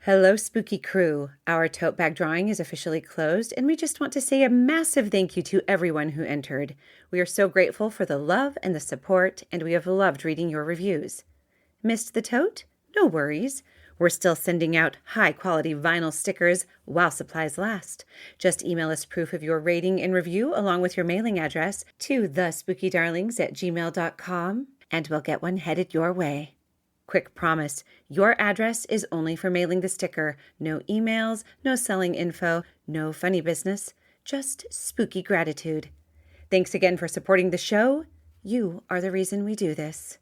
Hello, spooky crew. Our tote bag drawing is officially closed, and we just want to say a massive thank you to everyone who entered. We are so grateful for the love and the support, and we have loved reading your reviews. Missed the tote? No worries. We're still sending out high-quality vinyl stickers while supplies last. Just email us proof of your rating and review along with your mailing address to thespookydarlings@gmail.com, and we'll get one headed your way. Quick promise, your address is only for mailing the sticker. No emails, no selling info, no funny business, just spooky gratitude. Thanks again for supporting the show. You are the reason we do this.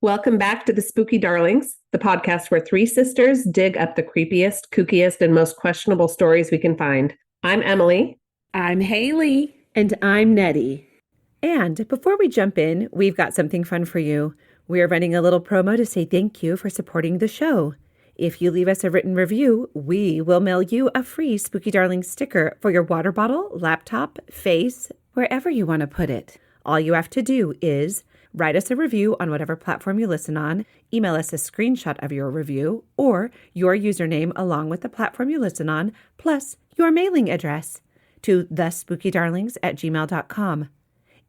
Welcome back to the Spooky Darlings, the podcast where three sisters dig up the creepiest, kookiest, and most questionable stories we can find. I'm Emily. I'm Haley. And I'm Nettie. And before we jump in, we've got something fun for you. We are running a little promo to say thank you for supporting the show. If you leave us a written review, we will mail you a free Spooky Darlings sticker for your water bottle, laptop, face, wherever you want to put it. All you have to do is write us a review on whatever platform you listen on, email us a screenshot of your review, or your username along with the platform you listen on, plus your mailing address to thespookydarlings@gmail.com.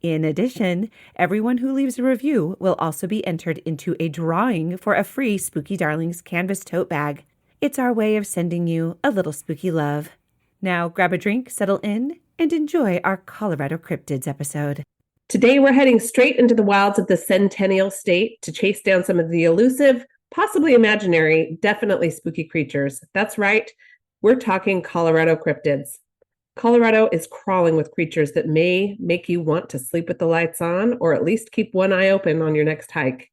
In addition, everyone who leaves a review will also be entered into a drawing for a free Spooky Darlings canvas tote bag. It's our way of sending you a little spooky love. Now grab a drink, settle in, and enjoy our Colorado Cryptids episode. Today we're heading straight into the wilds of the Centennial State to chase down some of the elusive, possibly imaginary, definitely spooky creatures. That's right, we're talking Colorado cryptids. Colorado is crawling with creatures that may make you want to sleep with the lights on, or at least keep one eye open on your next hike.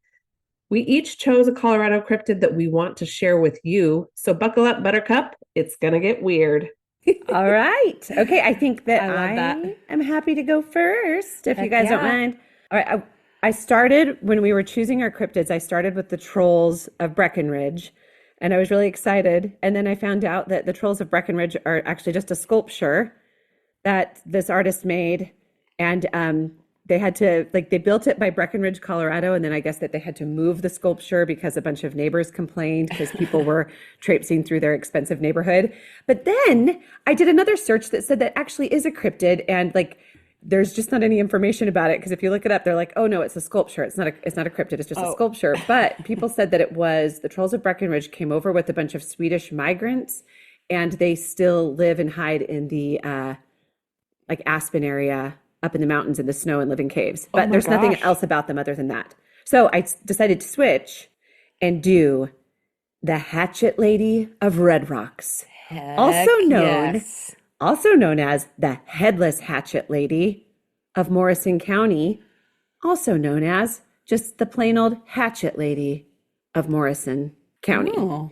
We each chose a Colorado cryptid that we want to share with you, so buckle up, Buttercup. It's gonna get weird. All right. Okay, I think that I love that. am happy to go first, if you Heck guys don't yeah. mind. All right, I started, when we were choosing our cryptids, I started with the Trolls of Breckenridge, and I was really excited. And then I found out that the Trolls of Breckenridge are actually just a sculpture that this artist made. And they had to, they built it by Breckenridge, Colorado. And then I guess that they had to move the sculpture because a bunch of neighbors complained because people were traipsing through their expensive neighborhood. But then I did another search that said that actually is a cryptid. And there's just not any information about it, because if you look it up, they're like, oh no, it's a sculpture. It's not a cryptid. It's just a sculpture. But people said that it was the Trolls of Breckenridge came over with a bunch of Swedish migrants, and they still live and hide in the Aspen area up in the mountains in the snow and live in caves. But there's nothing else about them other than that. So I decided to switch and do the Hatchet Lady of Red Rocks, also known as the Headless Hatchet Lady of Morrison County, also known as just the plain old Hatchet Lady of Morrison County. Oh.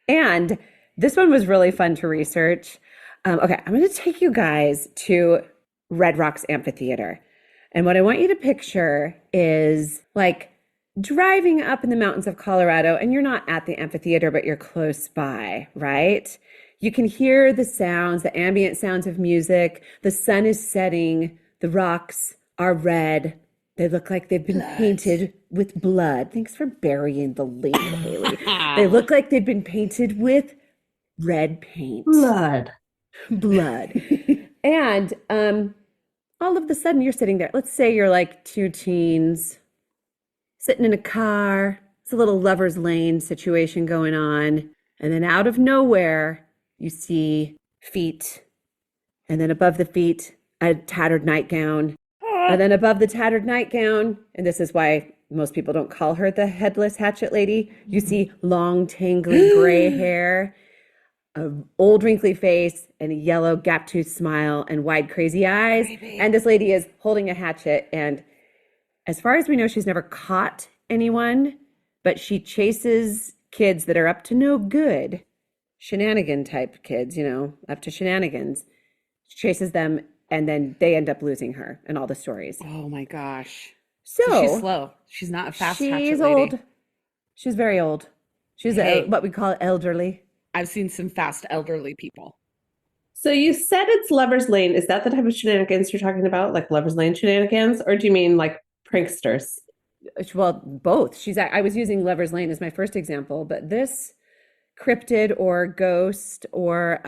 And this one was really fun to research. Okay, I'm going to take you guys to Red Rocks Amphitheater. And what I want you to picture is driving up in the mountains of Colorado, and you're not at the amphitheater, but you're close by, right? You can hear the sounds, the ambient sounds of music. The sun is setting. The rocks are red. They look like they've been painted with blood. Thanks for burying the lead, Haley. They look like they've been painted with red paint. Blood. And all of a sudden you're sitting there. Let's say you're two teens sitting in a car. It's a little lover's lane situation going on. And then out of nowhere, you see feet. And then above the feet, a tattered nightgown. And then above the tattered nightgown, and this is why most people don't call her the Headless Hatchet Lady, you see long, tangly gray hair, an old wrinkly face, and a yellow gap-toothed smile and wide crazy eyes. Baby. And this lady is holding a hatchet. And as far as we know, she's never caught anyone, but she chases kids that are up to no good, shenanigan type kids, up to shenanigans. She chases them, and then they end up losing her in all the stories. Oh my gosh. So she's slow. She's not a fast hatchet she's lady. old. She's very old. She's what we call elderly. I've seen some fast elderly people. So you said it's Lover's Lane. Is that the type of shenanigans you're talking about? Like Lover's Lane shenanigans? Or do you mean like pranksters? well, both. I was using Lover's Lane as my first example, but this cryptid or ghost or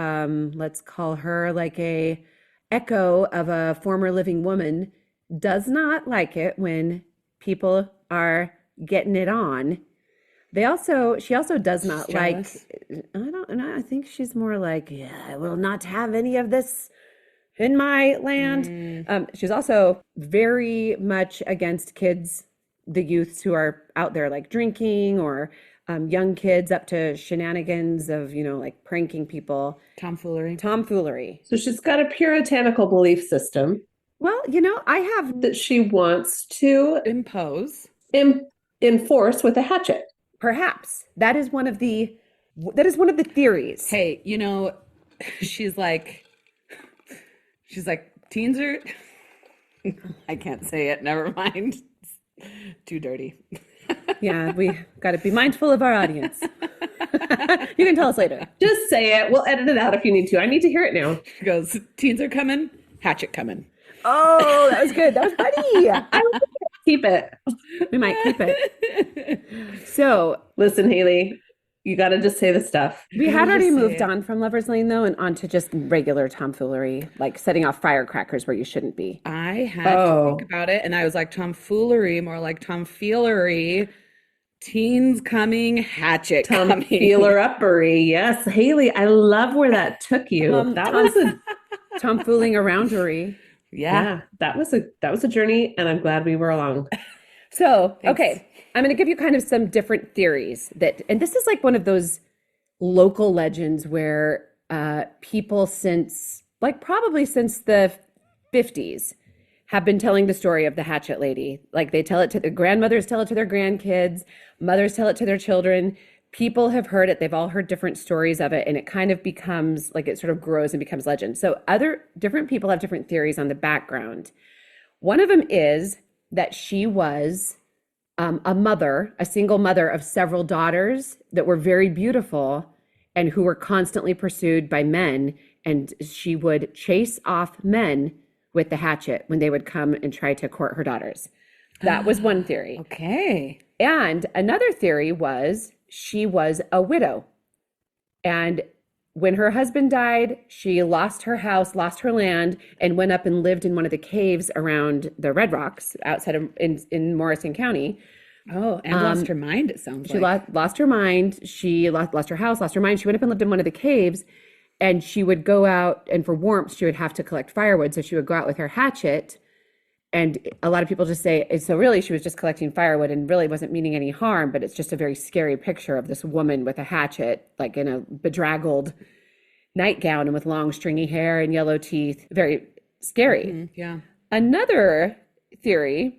let's call her like a echo of a former living woman does not like it when people are getting it on. She also does not She's like, jealous. I don't know, I think she's more like, yeah, I will not have any of this in my land. She's also very much against kids, the youths who are out there like drinking or young kids up to shenanigans of, like pranking people. Tomfoolery. Tomfoolery. So she's got a puritanical belief system Well, I have that she wants to Impose. enforce with a hatchet. perhaps that is one of the theories. Hey, she's like teens are. I can't say it. Never mind. Too dirty. Yeah, we got to be mindful of our audience. You can tell us later. Just say it. We'll edit it out if you need to. I need to hear it now. She goes, teens are coming. Hatchet coming. Oh, that was good. That was funny. I will keep it. We might keep it. So Listen, Haley, you got to just say the stuff. we You had gotta already just say moved it. on from Lover's Lane, though, and onto just regular tomfoolery, like setting off firecrackers where you shouldn't be. I had to Oh. think about it, and I was like, tomfoolery, more like tomfeelery. Teens coming, hatchet coming. Feeler-uppery. Yes, Haley, I love where that took you. That was a Tomfooling aroundery. Yeah. that was a journey, and I'm glad we were along. So, Thanks. okay, I'm going to give you kind of some different theories and this is like one of those local legends where people probably since the 50s have been telling the story of the Hatchet Lady. Like they tell it to the grandmothers, tell it to their grandkids, mothers tell it to their children. People have heard it. They've all heard different stories of it, and it kind of becomes like it sort of grows and becomes legend. So other different people have different theories on the background. One of them is that she was a single mother of several daughters that were very beautiful and who were constantly pursued by men. And she would chase off men with the hatchet when they would come and try to court her daughters. That was one theory. Okay. And another theory was she was a widow. And when her husband died, she lost her house, lost her land, and went up and lived in one of the caves around the Red Rocks outside of in Morrison County. Oh, and lost her mind, it sounds She like. lost her mind. She lost her house, lost her mind. She went up and lived in one of the caves, and she would go out, and for warmth, she would have to collect firewood. So she would go out with her hatchet. And a lot of people just say, so really she was just collecting firewood and really wasn't meaning any harm, but it's just a very scary picture of this woman with a hatchet, like in a bedraggled nightgown and with long stringy hair and yellow teeth. Very scary. Yeah. Another theory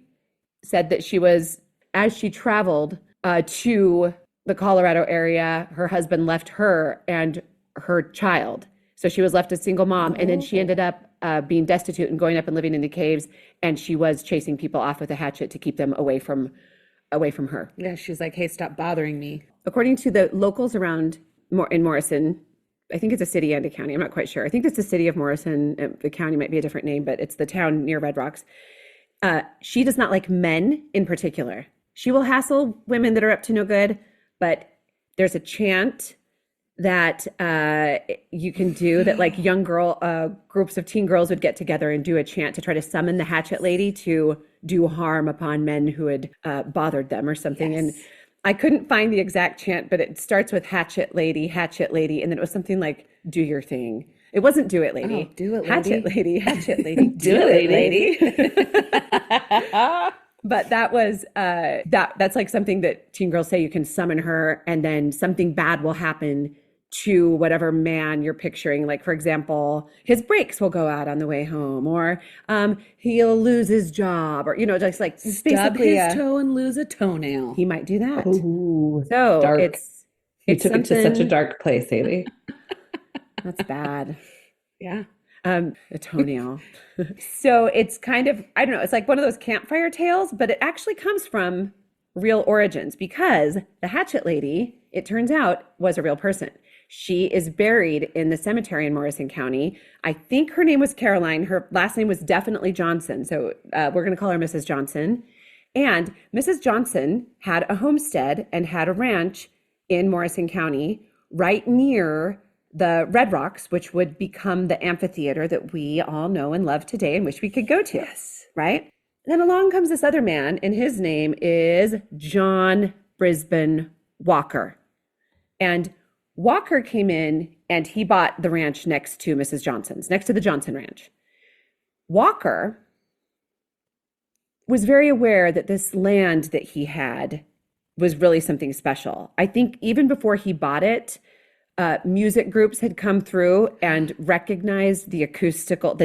said that she was, as she traveled to the Colorado area, her husband left her and her child. So she was left a single mom, and then she ended up being destitute and going up and living in the caves, and she was chasing people off with a hatchet to keep them away from her. Yeah, she's like, hey, stop bothering me. According to the locals around in Morrison, I think it's a city and a county. I'm not quite sure. I think it's the city of Morrison. The county might be a different name, but it's the town near Red Rocks. She does not like men in particular. She will hassle women that are up to no good, but there's a chant that you can do that, like young groups of teen girls would get together and do a chant to try to summon the Hatchet Lady to do harm upon men who had bothered them or something. Yes. And I couldn't find the exact chant, but it starts with Hatchet Lady, and then it was something like "Do your thing." It wasn't "Do it, lady." Oh, do it, lady. Hatchet lady, Hatchet lady, Do it, lady. But that was that's like something that teen girls say you can summon her, and then something bad will happen to whatever man you're picturing. Like, for example, his brakes will go out on the way home, or he'll lose his job, or just like Stub basically his toe and lose a toenail. he might do that. Ooh, So dark. it's You took it to such a something- dark place, Haley. That's bad. Yeah. A toenail. So it's kind of, I don't know, it's like one of those campfire tales, but it actually comes from real origins, because the Hatchet Lady, it turns out, was a real person. She is buried in the cemetery in Morrison County. I think her name was Caroline. Her last name was definitely Johnson. So we're going to call her Mrs. Johnson. And Mrs. Johnson had a homestead and had a ranch in Morrison County right near the Red Rocks, which would become the amphitheater that we all know and love today and wish we could go to. Yes. Right? And then along comes this other man, and his name is John Brisbane Walker. And Walker came in and he bought the ranch next to Mrs. Johnson's, next to the Johnson Ranch. Walker was very aware that this land that he had was really something special. I think even before he bought it, music groups had come through and recognized the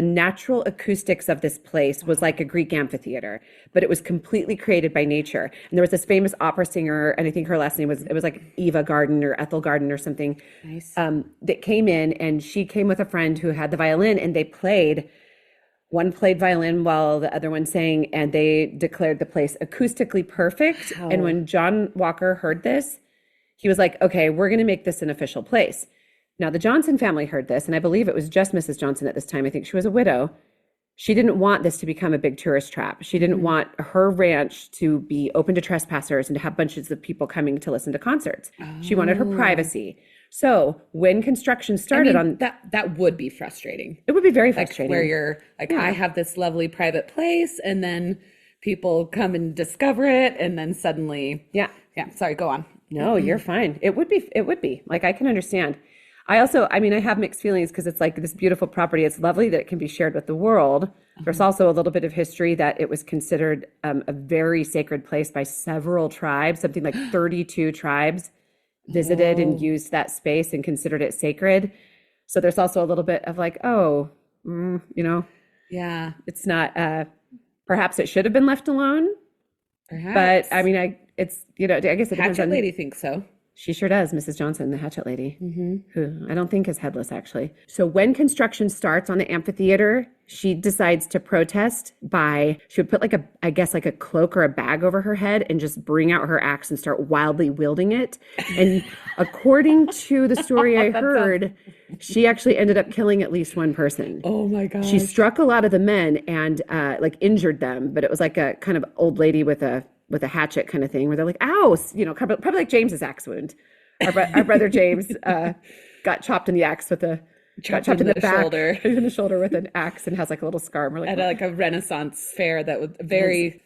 natural acoustics of this place was like a Greek amphitheater, but it was completely created by nature. And there was this famous opera singer, and I think her last name was like Eva Garden or Ethel Garden or something, Nice. that came in, and she came with a friend who had the violin, and they played. One played violin while the other one sang, and they declared the place acoustically perfect. Wow. And when John Walker heard this, he was like, okay, we're going to make this an official place. Now, the Johnson family heard this, and I believe it was just Mrs. Johnson at this time. I think she was a widow. She didn't want this to become a big tourist trap. She didn't want her ranch to be open to trespassers and to have bunches of people coming to listen to concerts. She wanted her privacy. So when construction started that would be frustrating. it would be very Like frustrating. where you're like, I have this lovely private place, and then people come and discover it, and then suddenly, Yeah. Sorry, go on. No, you're fine. It would be. Like, I can understand. I have mixed feelings because it's like this beautiful property. It's lovely that it can be shared with the world. There's also a little bit of history that it was considered a very sacred place by several tribes. Something like 32 tribes visited and used that space and considered it sacred. So there's also a little bit of like, Yeah, it's not, perhaps it should have been left alone. perhaps. But I mean, I guess it depends Hatchet on. lady thinks so. She sure does, Mrs. Johnson, the Hatchet lady, who I don't think is headless, actually. So when construction starts on the amphitheater, she decides to protest she would put like a cloak or a bag over her head and just bring out her axe and start wildly wielding it. And according to the story I heard, she actually ended up killing at least one person. Oh my gosh. She struck a lot of the men and injured them, but it was like a kind of old lady with a hatchet kind of thing where they're like, ow, probably like James's axe wound. Our brother James got chopped in the axe chopped in the back, shoulder. in the shoulder with an axe, and has like a little scar. And we're like, At a Renaissance fair that was very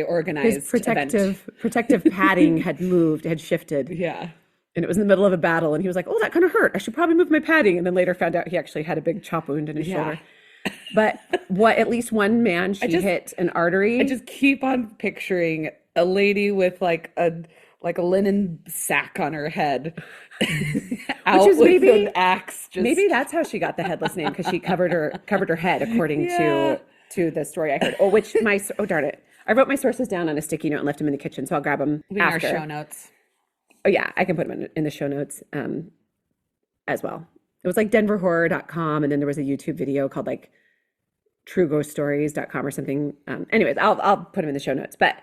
organized. his event. protective padding had shifted. Yeah. And it was in the middle of a battle, and he was like, oh, that kind of hurt. I should probably move my padding. And then later found out he actually had a big chop wound in his shoulder. But at least one man, she hit an artery. I just keep on picturing a lady with like a linen sack on her head, out with maybe an axe. Maybe that's how she got the headless name, because she covered her head, according to the story I heard. Oh, darn it! I wrote my sources down on a sticky note and left them in the kitchen, so I'll grab them in after. our show notes. Oh yeah, I can put them in the show notes as well. It was like denverhorror.com, and then there was a YouTube video called like trueghoststories.com or something. Anyways, I'll put them in the show notes. But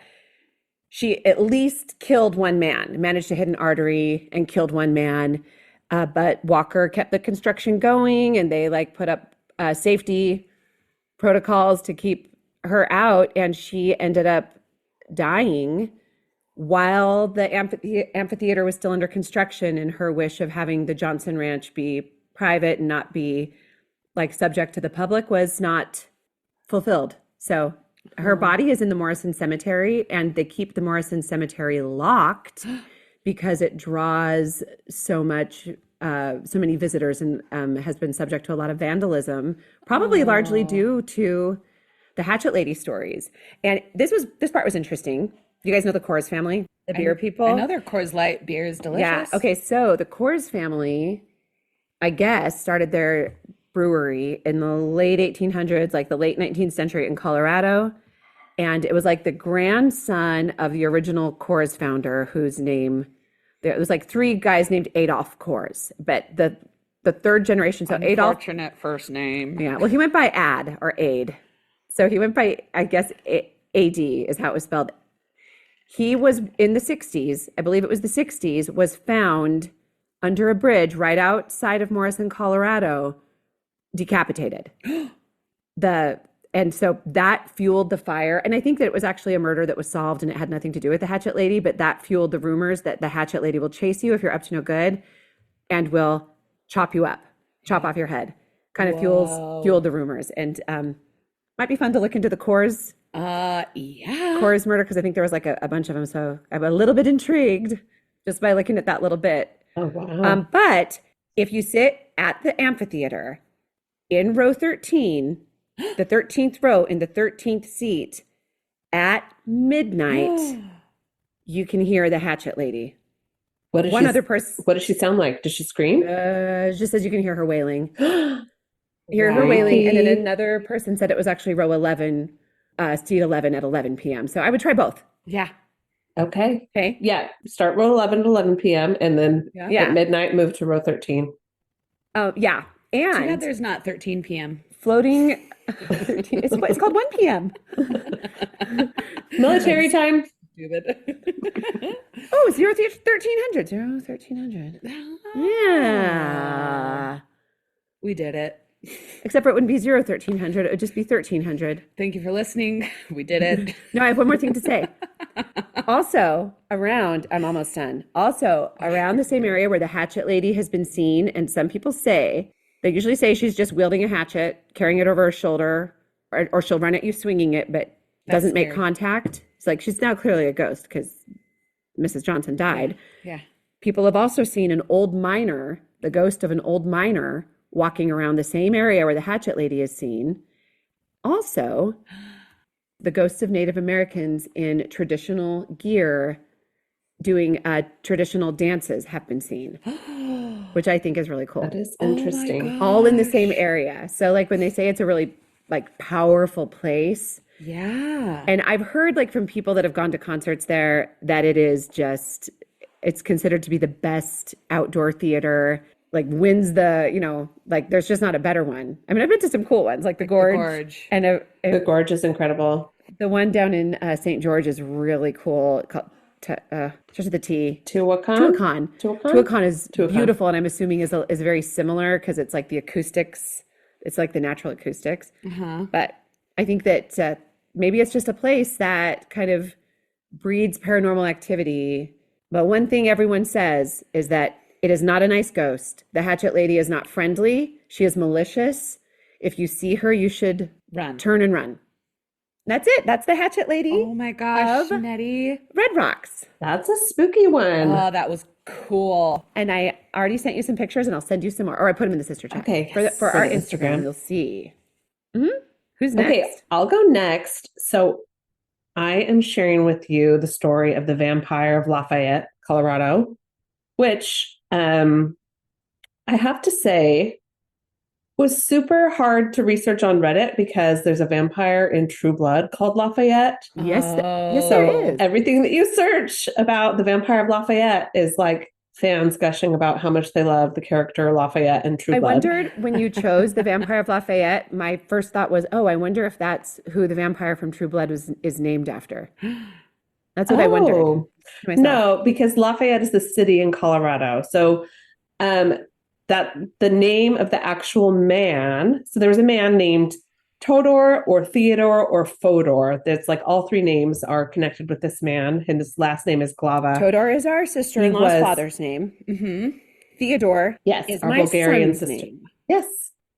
she at least killed one man, managed to hit an artery and killed one man. But Walker kept the construction going, and they put up safety protocols to keep her out, and she ended up dying while the amphitheater was still under construction, and her wish of having the Johnson Ranch be private and not be subject to the public was not fulfilled. So her body is in the Morrison Cemetery, and they keep the Morrison Cemetery locked because it draws so many visitors, and has been subject to a lot of vandalism, probably largely due to the Hatchet Lady stories. And this part was interesting. You guys know the Coors family, the beer people? Another Coors Light beer is delicious. Yeah. Okay. So the Coors family, I guess, started their brewery in the late 1800s, like the late 19th century in Colorado. And it was like the grandson of the original Coors founder, whose name, there was like three guys named Adolph Coors, but the third generation, so Adolph. Unfortunate first name. Yeah. Well, he went by Ad or Aid. So he went by, I guess, AD is how it was spelled. He was in the 60s, I believe it was the 60s, was found under a bridge right outside of Morrison, Colorado, decapitated. The And so that fueled the fire. And I think that it was actually a murder that was solved and it had nothing to do with the Hatchet Lady, but that fueled the rumors that the Hatchet Lady will chase you if you're up to no good and will chop you up, chop off your head. Kind of fueled the rumors. And might be fun to look into the Coors. Yeah. Coors murder, because I think there was like a bunch of them. So I'm a little bit intrigued just by looking at that little bit. Oh, wow. But if you sit at the amphitheater in row 13, the 13th row in the 13th seat at midnight, you can hear the Hatchet Lady. What does she sound like? Does she scream? Just says you can hear her wailing. Hear her wailing. And then another person said it was actually row 11, seat 11 at 11 p.m. So I would try both. Yeah. Okay. Okay. Yeah. Start row 11 at 11 p.m. and then Yeah. at midnight move to row 13. Oh, yeah. Too And bad there's not 13 p.m. floating, 13, it's called 1 p.m. Military time. Stupid. Oh, 1300. 1300. Yeah. We did it. Except for it wouldn't be 1300. It would just be 1300. Thank you for listening. We did it. No, I have one more thing to say. Also, I'm almost done. Also, around the same area where the Hatchet Lady has been seen, and some people say, they usually say she's just wielding a hatchet, carrying it over her shoulder, or she'll run at you swinging it, but doesn't make contact. It's like she's now clearly a ghost because Mrs. Johnson died. Yeah. People have also seen an old miner, the ghost of an old miner, walking around the same area where the Hatchet Lady is seen. Also, the ghosts of Native Americans in traditional gear doing traditional dances have been seen, which I think is really cool. That is interesting. All in the same area. So like when they say it's a really like powerful place. Yeah. And I've heard like from people that have gone to concerts there that it is just, it's considered to be the best outdoor theater, like wins the, like there's just not a better one. I mean, I've been to some cool ones like the Gorge. The Gorge. And The Gorge is incredible. the one down in St. George is really cool. Called just with the T. Tuacahn Is beautiful, and I'm assuming is very similar because it's like the acoustics. It's like the natural acoustics. But I think that maybe it's just a place that kind of breeds paranormal activity. But one thing everyone says is that it is not a nice ghost. The Hatchet Lady is not friendly. She is malicious. If you see her, you should turn and run. That's it. That's the Hatchet Lady. Oh my gosh, Nettie. Red Rocks. That's a spooky one. Oh, that was cool. And I already sent you some pictures, and I'll send you some more. Or I put them in the sister chat. Okay. For our Instagram, you'll see. Who's next? Okay, I'll go next. So I am sharing with you the story of the Vampire of Lafayette, Colorado, which I have to say was super hard to research on Reddit because there's a vampire in True Blood called Lafayette. Yes, yes, So there is. everything that you search about the Vampire of Lafayette is like fans gushing about how much they love the character Lafayette in True I Blood. wondered when you chose the Vampire of Lafayette, my first thought was, oh, I wonder if that's who the vampire from True Blood is named after. That's what I wondered to myself. No, because Lafayette is the city in Colorado. So that the name of the actual man, so there was a man named Todor or Theodore or Fodor. That's like all three names are connected with this man, and his last name is Glava. Todor is our sister-in-law's father's name. Theodore is our my Bulgarian son's sister. name. Yes,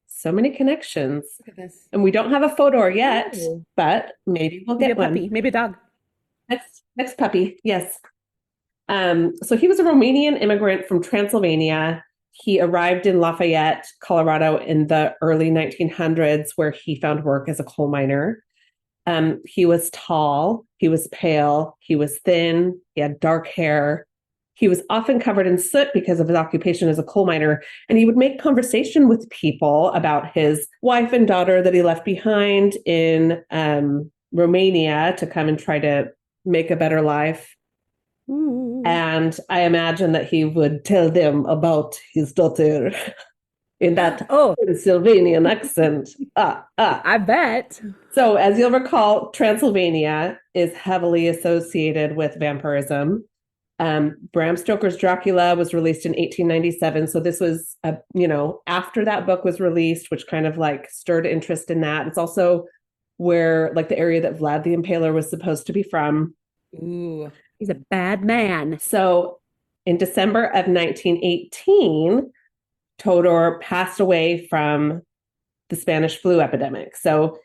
so many connections. Look at this. And we don't have a Fodor yet, but maybe we'll Maybe get a puppy, one. maybe a dog. Next puppy, yes. So he was a Romanian immigrant from Transylvania. He arrived in Lafayette, Colorado in the early 1900s, where he found work as a coal miner. He was tall, he was pale, he was thin, he had dark hair. He was often covered in soot because of his occupation as a coal miner, and he would make conversation with people about his wife and daughter that he left behind in Romania to come and try to make a better life. And I imagine that he would tell them about his daughter in that Transylvanian accent. I bet. So, as you'll recall, Transylvania is heavily associated with vampirism. Bram Stoker's Dracula was released in 1897. So this was, after that book was released, which kind of like stirred interest in that. It's also where like the area that Vlad the Impaler was supposed to be from. Ooh. He's a bad man. So in December of 1918, Todor passed away from the Spanish flu epidemic. So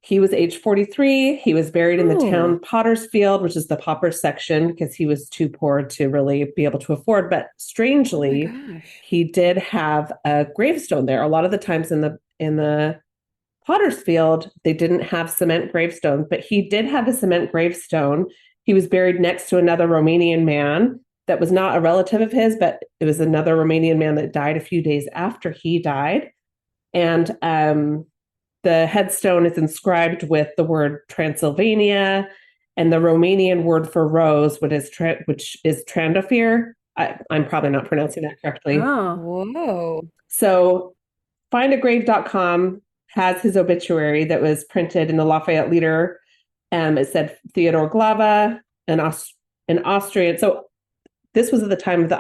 he was age 43. He was buried in the town Potter's Field, which is the pauper section, because he was too poor to really be able to afford. But strangely, he did have a gravestone there. A lot of the times in the Potter's Field, they didn't have cement gravestones, but he did have a cement gravestone. He was buried next to another Romanian man that was not a relative of his, but it was another Romanian man that died a few days after he died. And the headstone is inscribed with the word Transylvania and the Romanian word for rose, which is Trandafir. I'm probably not pronouncing that correctly. Oh. Whoa. So findagrave.com has his obituary that was printed in the Lafayette Leader. It said Theodore Glava, an Austrian. So this was at the time of the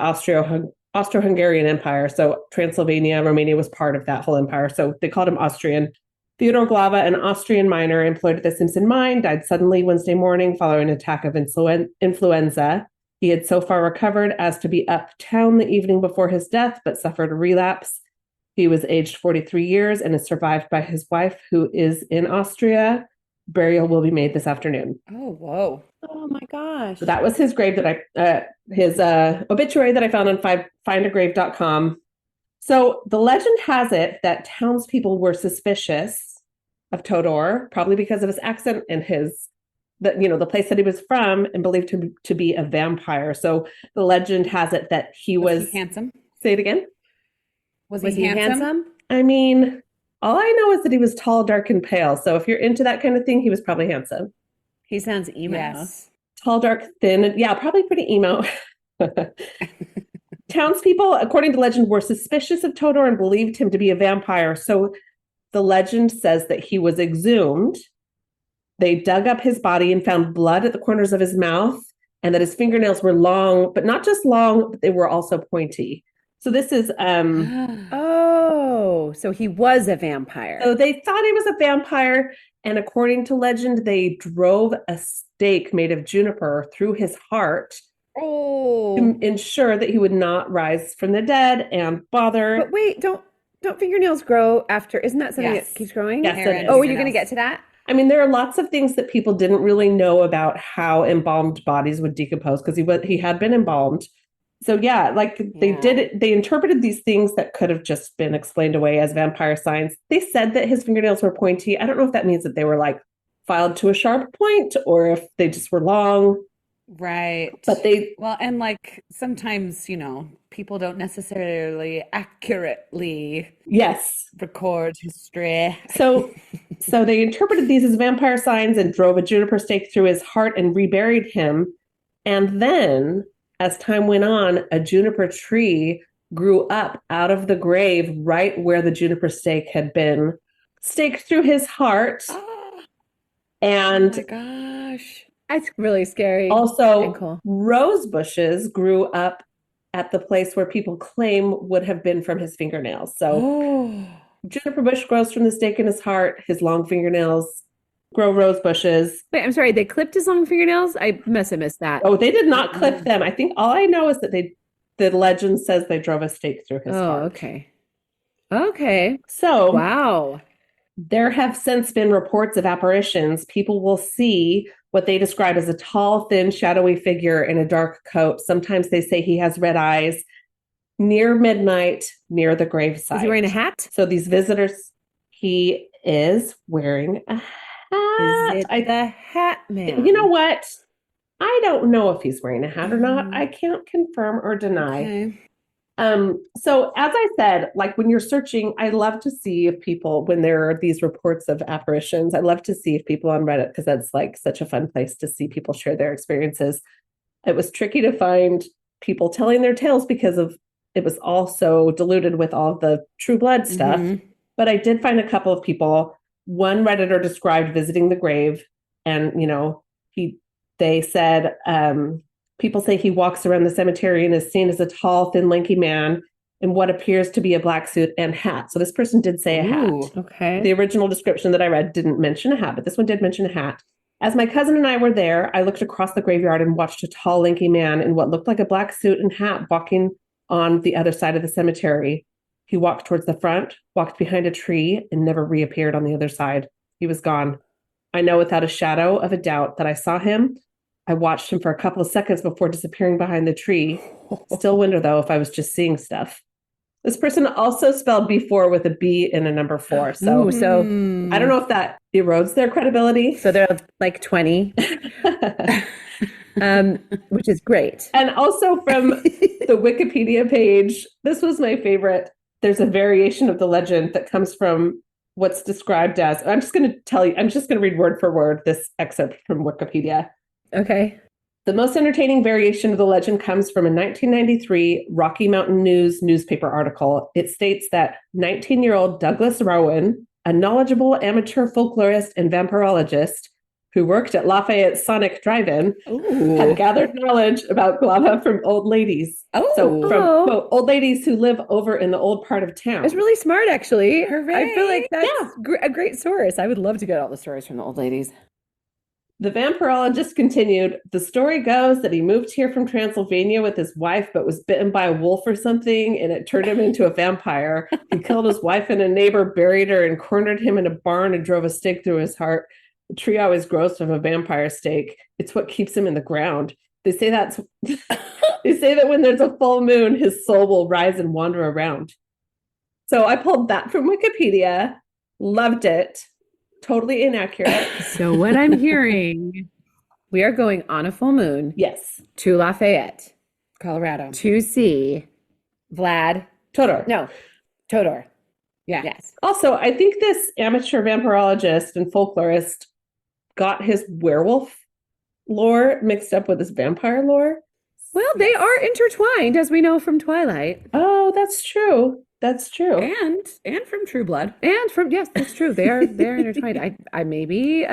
Austro-Hungarian Empire. So Transylvania, Romania was part of that whole empire. So they called him Austrian. Theodore Glava, an Austrian miner employed at the Simpson mine, died suddenly Wednesday morning following an attack of influenza. He had so far recovered as to be uptown the evening before his death, but suffered a relapse. He was aged 43 years and is survived by his wife, who is in Austria. Burial will be made this afternoon. Oh, whoa. Oh my gosh. So that was his grave his obituary that I found on findagrave.com. So the legend has it that townspeople were suspicious of Todor, probably because of his accent and the place that he was from, and believed him to be a vampire. So the legend has it that he was handsome. Say it again. Was he handsome? I mean, all I know is that he was tall, dark, and pale. So if you're into that kind of thing, he was probably handsome. He sounds emo. Yes. Tall, dark, thin, and yeah, probably pretty emo. Townspeople, according to legend, were suspicious of Todor and believed him to be a vampire. So the legend says that he was exhumed. They dug up his body and found blood at the corners of his mouth, and that his fingernails were long, but not just long, but they were also pointy. So this is Oh, so he was a vampire. So they thought he was a vampire, and according to legend, they drove a stake made of juniper through his heart to ensure that he would not rise from the dead and bother. But wait, don't fingernails grow after? Isn't that something that keeps growing? Yes, it is. Oh, you're going to get to that? I mean, there are lots of things that people didn't really know about how embalmed bodies would decompose because he had been embalmed. So yeah, they interpreted these things that could have just been explained away as vampire signs. They said that his fingernails were pointy. I don't know if that means that they were like filed to a sharp point or if they just were long. Right. But and like sometimes, people don't necessarily accurately record history. So they interpreted these as vampire signs and drove a juniper stake through his heart and reburied him. And then as time went on, a juniper tree grew up out of the grave right where the juniper stake had been staked through his heart. And oh my gosh. That's really scary. Also, cool. Rose bushes grew up at the place where people claim would have been from his fingernails. So juniper bush grows from the stake in his heart. His long fingernails grow rose bushes. Wait, I'm sorry. They clipped his long fingernails? I must have missed that. Oh, they did not clip them. I think all I know is that the legend says they drove a stake through his heart. Oh, okay. Okay. So, wow. There have since been reports of apparitions. People will see what they describe as a tall, thin, shadowy figure in a dark coat. Sometimes they say he has red eyes near midnight, near the gravesite. Is he wearing a hat? So these visitors, he is wearing a hat. Is it the Hat Man? You know what? I don't know if he's wearing a hat or not. I can't confirm or deny. Okay. So as I said, like when you're searching, I love to see if people, when there are these reports of apparitions, I love to see if people on Reddit, because that's like such a fun place to see people share their experiences. It was tricky to find people telling their tales because it was also diluted with all the True Blood stuff. Mm-hmm. But I did find a couple of people. One Redditor described visiting the grave, and they said, people say he walks around the cemetery and is seen as a tall, thin, lanky man. in what appears to be a black suit and hat. So this person did say a hat. Ooh. Okay. The original description that I read didn't mention a hat, but this one did mention a hat. As my cousin and I were there, I looked across the graveyard and watched a tall, lanky man in what looked like a black suit and hat walking on the other side of the cemetery. He walked towards the front, walked behind a tree, and never reappeared on the other side. He was gone. I know without a shadow of a doubt that I saw him. I watched him for a couple of seconds before disappearing behind the tree. Still wonder, though, if I was just seeing stuff. This person also spelled B4 with a B and a number 4. So, Ooh, so I don't know if that erodes their credibility. so they're like 20, which is great. And also from the Wikipedia page, this was my favorite. There's a variation of the legend that comes from what's described as, I'm just going to read word for word this excerpt from Wikipedia. Okay. The most entertaining variation of the legend comes from a 1993 Rocky Mountain News newspaper article. It states that 19-year-old Douglas Rowan, a knowledgeable amateur folklorist and vampirologist who worked at Lafayette Sonic Drive-In, had gathered knowledge about Glava from old ladies. So from quote, old ladies who live over in the old part of town. It's really smart, actually. Hooray. I feel like that's a great source. I would love to get all the stories from the old ladies. The vampirologist continued, the story goes that he moved here from Transylvania with his wife, but was bitten by a wolf or something, and it turned him into a vampire. He killed his wife and a neighbor, buried her, and cornered him in a barn and drove a stake through his heart. The tree always grows from a vampire stake. It's what keeps him in the ground. They say that when there's a full moon, his soul will rise and wander around. So I pulled that from Wikipedia, loved it. Totally inaccurate. So what I'm hearing, we are going on a full moon. Yes. To Lafayette, Colorado. to see Vlad. Todor. No, Todor. Yeah. Yes. Also, I think this amateur vampirologist and folklorist got his werewolf lore mixed up with his vampire lore. Well, they are intertwined, as we know from Twilight. Oh, that's true. That's true. And from True Blood. And from, yes, that's true. They're intertwined. I maybe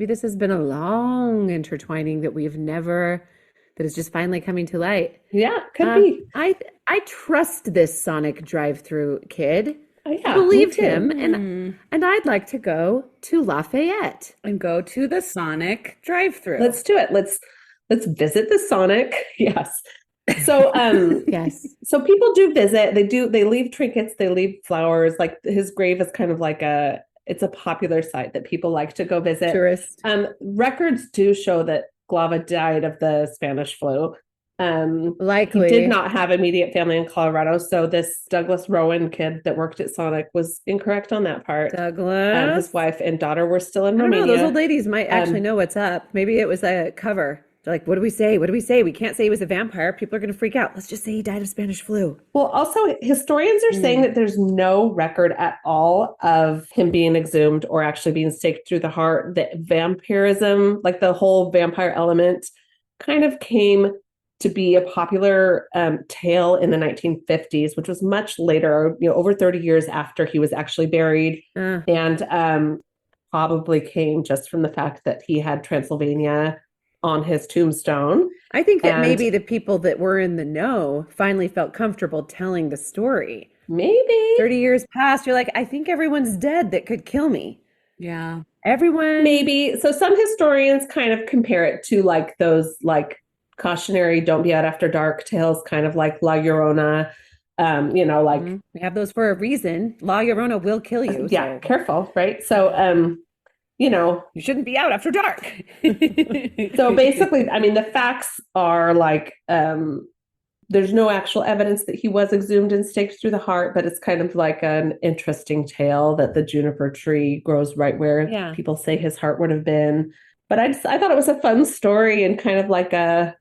this has been a long intertwining that that is just finally coming to light. Yeah, could be. I trust this Sonic drive-through kid. Yeah, Believe him, and I'd like to go to Lafayette And go to the Sonic drive-through. Let's do it. Let's visit the Sonic. Yes. So yes. So people do visit. They leave trinkets, they leave flowers. Like his grave is kind of like it's a popular site that people like to go visit. Tourist. Records do show that Glava died of the Spanish flu. Likely. He did not have immediate family in Colorado, so this Douglas Rowan kid that worked at Sonic was incorrect on that part. Douglas. His wife and daughter were still in I don't know, Romania. those old ladies might actually know what's up. Maybe it was a cover. They're like, what do we say? What do we say? We can't say he was a vampire. People are going to freak out. Let's just say he died of Spanish flu. Well, also, historians are saying that there's no record at all of him being exhumed or actually being staked through the heart. That vampirism, like the whole vampire element, kind of came to be a popular tale in the 1950s, which was much later, over 30 years after he was actually buried, and probably came just from the fact that he had Transylvania on his tombstone. I think that maybe the people that were in the know finally felt comfortable telling the story. Maybe 30 years passed, you're like, I think everyone's dead that could kill me. Yeah. Everyone. Maybe. So some historians kind of compare it to like those like cautionary don't be out after dark tales, kind of like La Llorona, like we have those for a reason. La Llorona will kill you. Yeah, so. Careful, right? So you shouldn't be out after dark. So basically, I mean, the facts are like, there's no actual evidence that he was exhumed and staked through the heart, but it's kind of like an interesting tale that the juniper tree grows right where people say his heart would have been. But I thought it was a fun story and kind of like a,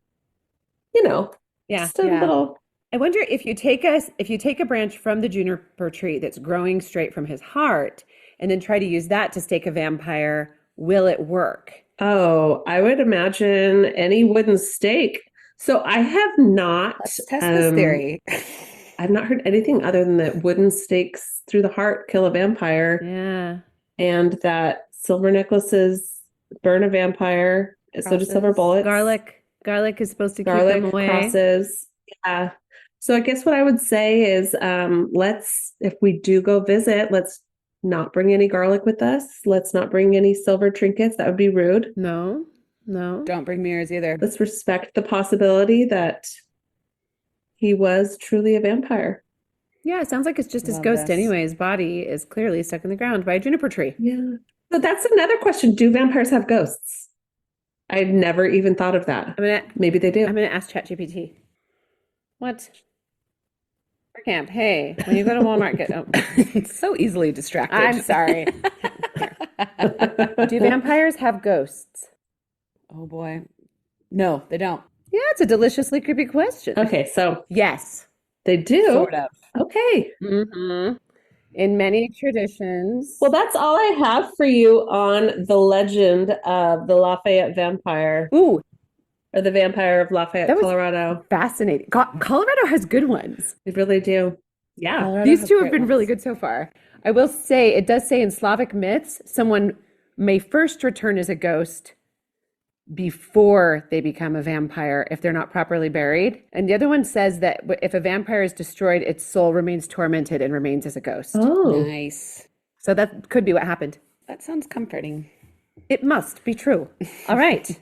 just a little. I wonder if you take a branch from the juniper tree that's growing straight from his heart and then try to use that to stake a vampire, will it work? Oh, I would imagine any wooden stake. So I have not. Let's test this theory. I've not heard anything other than that wooden stakes through the heart kill a vampire. Yeah. And that silver necklaces burn a vampire. Crosses. So do silver bullets. Garlic is supposed to keep them away. Crosses. Yeah. So I guess what I would say is, if we do go visit, let's not bring any garlic with us. Let's not bring any silver trinkets. That would be rude. No, no. Don't bring mirrors either. Let's respect the possibility that he was truly a vampire. Yeah, it sounds like it's just his Love ghost this. anyway. His body is clearly stuck in the ground by a juniper tree. Yeah. So that's another question. Do vampires have ghosts? I've never even thought of that. Maybe they do. I'm gonna ask ChatGPT. What? For camp. Hey, when you go to Walmart, get. Oh, It's so easily distracted. I'm sorry. Do vampires have ghosts? Oh boy. No, they don't. Yeah, it's a deliciously creepy question. Okay, so Yes. they do. Sort of. Okay. Mm-hmm. In many traditions. Well, that's all I have for you on the legend of the Lafayette vampire, Ooh, or the Vampire of Lafayette, That was- Colorado. fascinating. Colorado has good ones. They really do. Yeah. Colorado These has two have great been really ones. good so far. I will say, it does say in Slavic myths, someone may first return as a ghost before they become a vampire if they're not properly buried. And the other one says that if a vampire is destroyed, its soul remains tormented and remains as a ghost. Oh. Nice. So that could be what happened. That sounds comforting. It must be true. All right.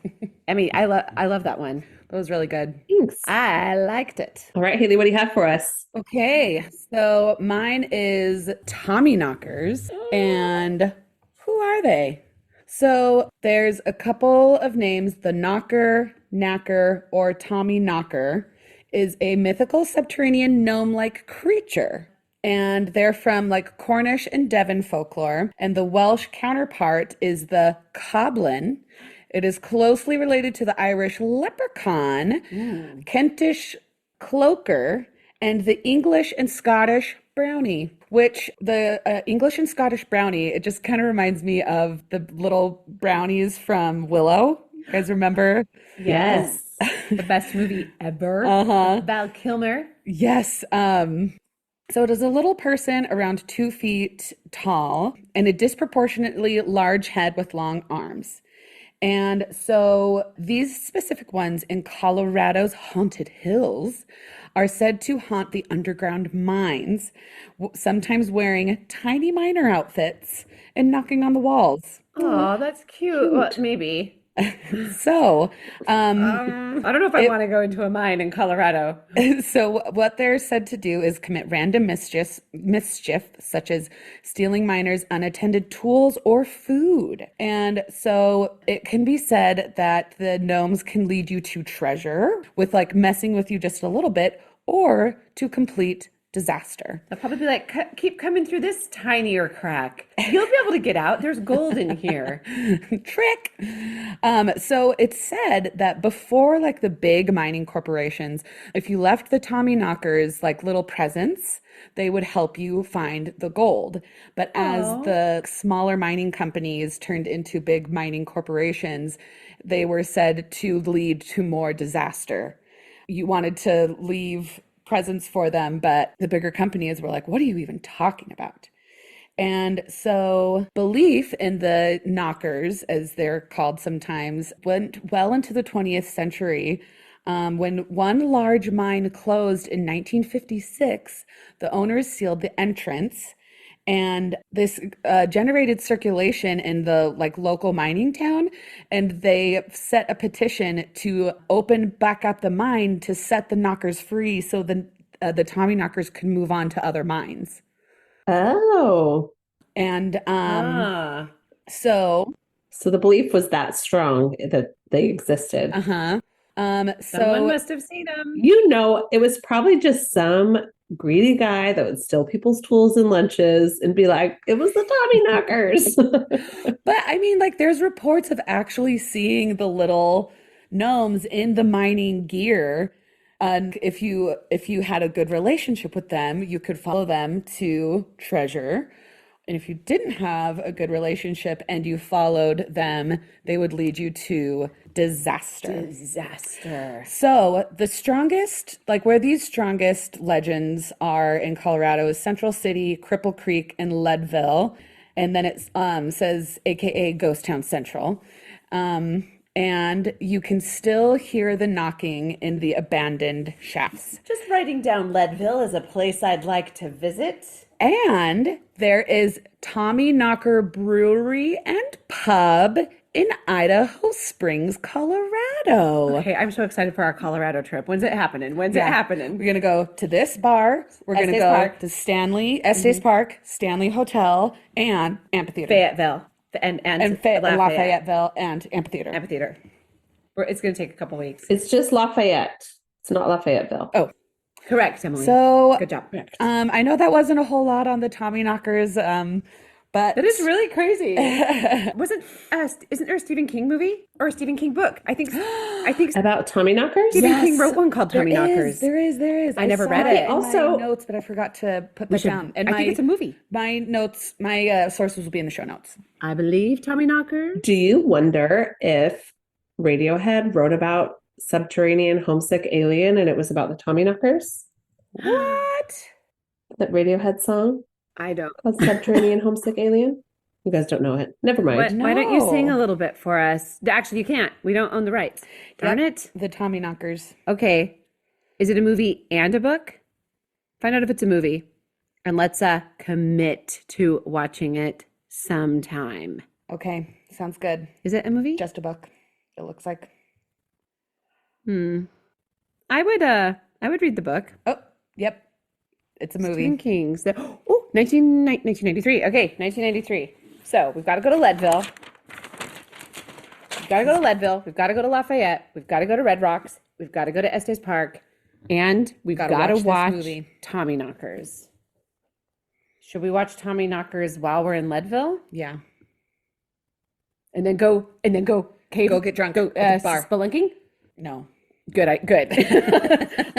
I mean, I love that one. That was really good. Thanks. I liked it. All right, Haley, what do you have for us? Okay, so mine is Tommyknockers. And who are they? So there's a couple of names. The Knocker, Knacker, or Tommyknocker is a mythical subterranean gnome-like creature. And they're from like Cornish and Devon folklore. And the Welsh counterpart is the Coblin. It is closely related to the Irish leprechaun, Kentish cloaker, and the English and Scottish brownie, which the English and Scottish brownie, it just kind of reminds me of the little brownies from Willow. You guys remember? Yes. The best movie ever. Uh-huh. Val Kilmer. Yes. So it is a little person around 2 feet tall and a disproportionately large head with long arms. And so these specific ones in Colorado's haunted hills are said to haunt the underground mines, sometimes wearing tiny miner outfits and knocking on the walls. Oh, that's cute. Well, maybe. So, I don't know if I want to go into a mine in Colorado. so what they're said to do is commit random mischief, such as stealing miners' unattended tools or food. And so it can be said that the gnomes can lead you to treasure with like messing with you just a little bit, or to complete disaster. I'll probably be like, keep coming through this tinier crack. You'll be able to get out. There's gold in here. Trick. So it's said that before like the big mining corporations, if you left the Tommyknockers like little presents, they would help you find the gold. But as the smaller mining companies turned into big mining corporations, they were said to lead to more disaster. You wanted to leave presents for them, but the bigger companies were like, what are you even talking about? And so belief in the knockers, as they're called sometimes, went well into the 20th century. When one large mine closed in 1956, the owners sealed the entrance, and this generated circulation in the like local mining town, and they set a petition to open back up the mine to set the knockers free, so the Tommyknockers could move on to other mines. Oh. And so the belief was that strong that they existed. Someone must have seen them. It was probably just some greedy guy that would steal people's tools and lunches and be like, it was the Tommyknockers. But I mean, like, there's reports of actually seeing the little gnomes in the mining gear. And if you had a good relationship with them, you could follow them to treasure. And if you didn't have a good relationship and you followed them, they would lead you to disaster. So the strongest, like where these strongest legends are in Colorado is Central City, Cripple Creek, and Leadville. And then it says AKA Ghost Town Central. and you can still hear the knocking in the abandoned shafts. Just writing down Leadville as a place I'd like to visit. And there is Tommyknocker Brewery and Pub in Idaho Springs, Colorado. Okay, I'm so excited for our Colorado trip. When's it happening? When's it happening? We're going to go to this bar. We're going to Estes go Park. to Stanley, Estes Park, Stanley Hotel, and Amphitheater. Fayetteville. And Lafayetteville and Amphitheater. Amphitheater. It's going to take a couple weeks. It's just Lafayette. It's not Lafayetteville. Oh, Correct, Emily. so Good job. I know that wasn't a whole lot on the Tommyknockers, but That is really crazy. Isn't there a Stephen King movie or a Stephen King book? I think About Tommyknockers? Stephen King wrote one called there Tommyknockers. is. There is. I never saw read it it. in Also- my notes, but I forgot to put that down. And I think it's a movie. My notes, my sources will be in the show notes. I believe Tommyknockers. Do you wonder if Radiohead wrote about subterranean homesick alien and it was about the Tommyknockers? What? That Radiohead song I don't. called Subterranean Homesick Alien? You guys don't know it. Never mind. Why don't you sing No. a little bit for us? Actually, you can't. We don't own the rights. Darn it. The Tommyknockers. Okay. Is it a movie and a book? Find out if it's a movie. And let's commit to watching it sometime. Okay, sounds good. Is it a movie? Just a book. It looks like. I would read the book. Oh, yep. It's a movie. Stephen King's. Oh, 1993. Okay, 1993. So we've got to go to Leadville. We've got to go to Leadville. We've got to go to Lafayette. We've got to go to Red Rocks. We've got to go to Estes Park. And we've Gotta got to watch this watch movie. Tommyknockers. Should we watch Tommyknockers while we're in Leadville? Yeah. And then go cave. Go get drunk Go at the bar. spelunking? No. Good. I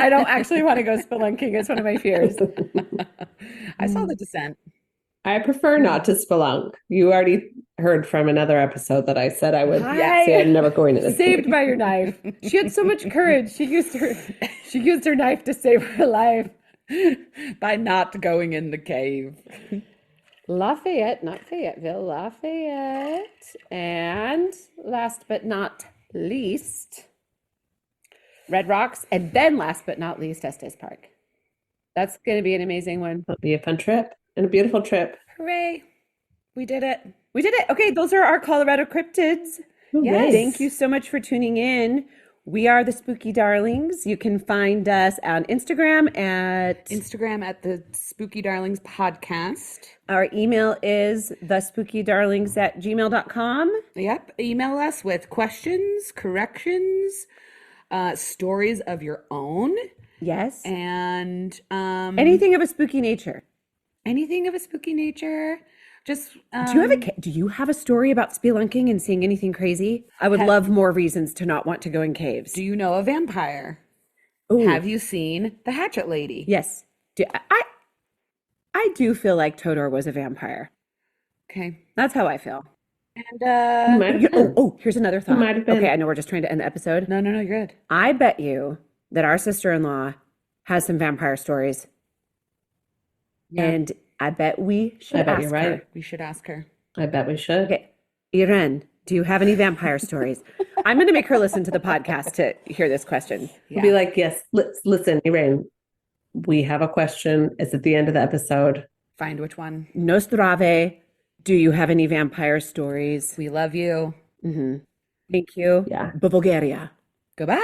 don't actually want to go spelunking. It's one of my fears. I saw The Descent. I prefer not to spelunk. You already heard from another episode that I said I would Hi. say I'm never going to this. Saved by your knife. She had so much courage. She used her knife to save her life. By not going in the cave. Lafayette, not Fayetteville, Lafayette. And last but not least, Red Rocks. And then last but not least, Estes Park. That's going to be an amazing one. It'll be a fun trip and a beautiful trip. Hooray. We did it. We did it. Okay, those are our Colorado cryptids. Yes. Thank you so much for tuning in. We are the Spooky Darlings. You can find us on Instagram at The Spooky Darlings Podcast. our email is thespookydarlings@gmail.com. Yep. Email us with questions, corrections, stories of your own, Yes. and Anything of a spooky nature. anything of a spooky nature. Just Do you have a story about spelunking and seeing anything crazy? I would love more reasons to not want to go in caves. do you know a vampire? Ooh, Have you seen the Hatchet Lady? yes. I do feel like Todor was a vampire. Okay. That's how I feel. And Might have been. Here's another thought. might have been. Okay, I know we're just trying to end the episode. no, you're good. I bet you that our sister-in-law has some vampire stories. Yeah. And I bet we should I bet ask you're right. her. We should ask her. I bet we should. Okay, Irene, do you have any vampire stories? I'm going to make her listen to the podcast to hear this question. We'll be like, yes, listen, Elaine, we have a question. It's at the end of the episode. Find which one. Nostrave, do you have any vampire stories? We love you. Thank you. Yeah. Bulgaria. Goodbye.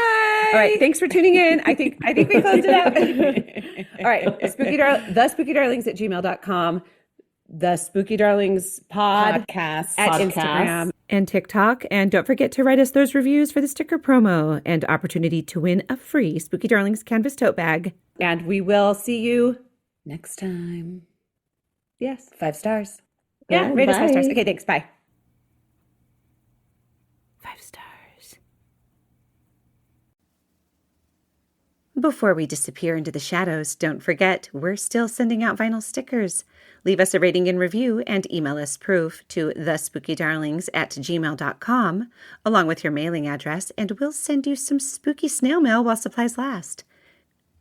All right, thanks for tuning in. I think we closed it out. All right, thespookydarlings@gmail.com, the Spooky Darlings Podcast. at Instagram and TikTok. And don't forget to write us those reviews for the sticker promo and opportunity to win a free Spooky Darlings canvas tote bag. And we will see you. Next time. Yes. 5 stars. Yeah, rate us 5 stars. Bye. Okay, thanks. Bye. 5 stars. Before we disappear into the shadows, don't forget, we're still sending out vinyl stickers. Leave us a rating and review and email us proof to thespookydarlings@gmail.com, along with your mailing address, and we'll send you some spooky snail mail while supplies last.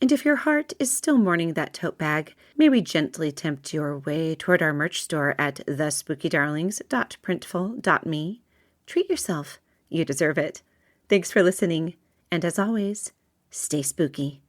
And if your heart is still mourning that tote bag, may we gently tempt your way toward our merch store at thespookydarlings.printful.me. Treat yourself You deserve it. Thanks for listening. And as always, stay spooky.